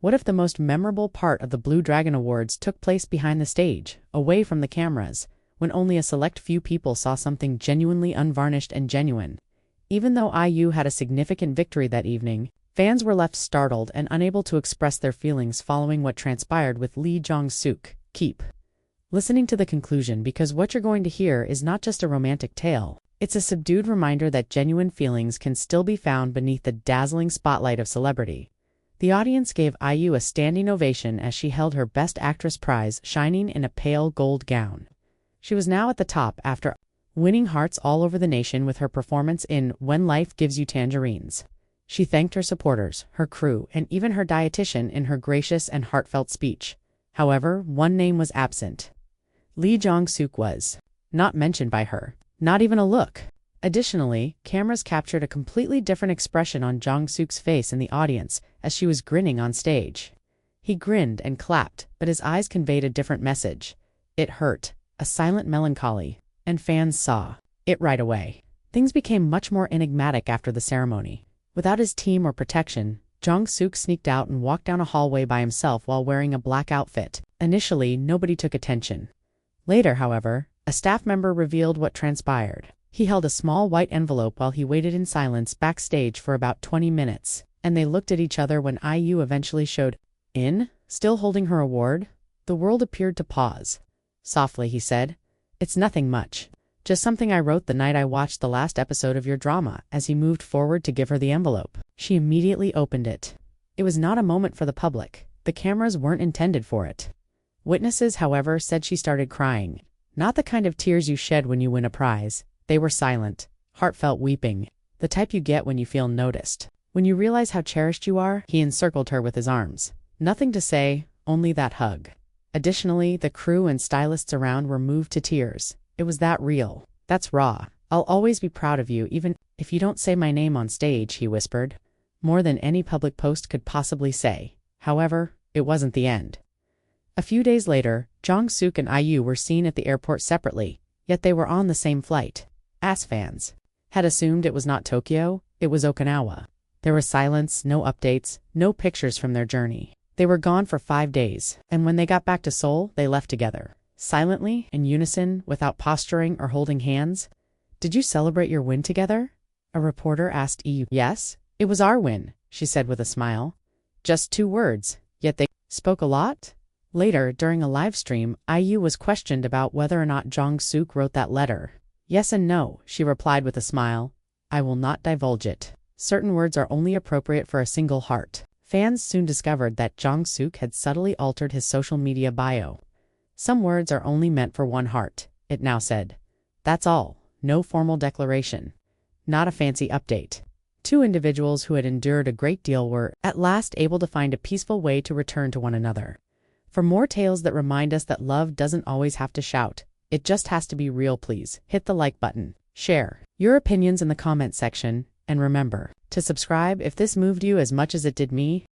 What if the most memorable part of the Blue Dragon Awards took place behind the stage, away from the cameras, when only a select few people saw something genuinely unvarnished and genuine? Even though IU had a significant victory that evening, fans were left startled and unable to express their feelings following what transpired with Lee Jong Suk. Keep listening to the conclusion, because what you're going to hear is not just a romantic tale. It's a subdued reminder that genuine feelings can still be found beneath the dazzling spotlight of celebrity. The audience gave IU a standing ovation as she held her Best Actress prize, shining in a pale gold gown. She was now at the top after winning hearts all over the nation with her performance in When Life Gives You Tangerines. She thanked her supporters, her crew, and even her dietitian in her gracious and heartfelt speech. However, one name was absent. Lee Jong Suk was not mentioned by her, not even a look. Additionally, cameras captured a completely different expression on Jong Suk's face in the audience as she was grinning on stage. He grinned and clapped, but his eyes conveyed a different message. It hurt, a silent melancholy, and fans saw it right away. Things became much more enigmatic after the ceremony. Without his team or protection, Jong Suk sneaked out and walked down a hallway by himself while wearing a black outfit. Initially, nobody took attention. Later, however, a staff member revealed what transpired. He held a small white envelope while he waited in silence backstage for about 20 minutes, and they looked at each other when IU eventually showed in, still holding her award. The world appeared to pause. Softly, he said, "It's nothing much. Just something I wrote the night I watched the last episode of your drama." As he moved forward to give her the envelope, she immediately opened it. It was not a moment for the public. The cameras weren't intended for it. Witnesses, however, said she started crying. Not the kind of tears you shed when you win a prize. They were silent, heartfelt weeping, the type you get when you feel noticed. When you realize how cherished you are. He encircled her with his arms. Nothing to say, only that hug. Additionally, the crew and stylists around were moved to tears. It was that real. "That's raw. I'll always be proud of you, even if you don't say my name on stage," he whispered. More than any public post could possibly say. However, it wasn't the end. A few days later, Jong Suk and IU were seen at the airport separately, yet they were on the same flight. As fans had assumed it was not Tokyo, it was Okinawa. There was silence, no updates, no pictures from their journey. They were gone for 5 days, and when they got back to Seoul, they left together. Silently, in unison, without posturing or holding hands. "Did you celebrate your win together?" a reporter asked IU. "Yes, it was our win," she said with a smile. Just 2 words, yet they spoke a lot. Later, during a live stream, IU was questioned about whether or not Jong Suk wrote that letter. "Yes and no," she replied with a smile. "I will not divulge it. Certain words are only appropriate for a single heart." Fans soon discovered that Jong Suk had subtly altered his social media bio. "Some words are only meant for one heart," it now said. That's all. No formal declaration. Not a fancy update. 2 individuals who had endured a great deal were, at last, able to find a peaceful way to return to one another. For more tales that remind us that love doesn't always have to shout, it just has to be real, please hit the like button, share your opinions in the comment section, and remember to subscribe if this moved you as much as it did me.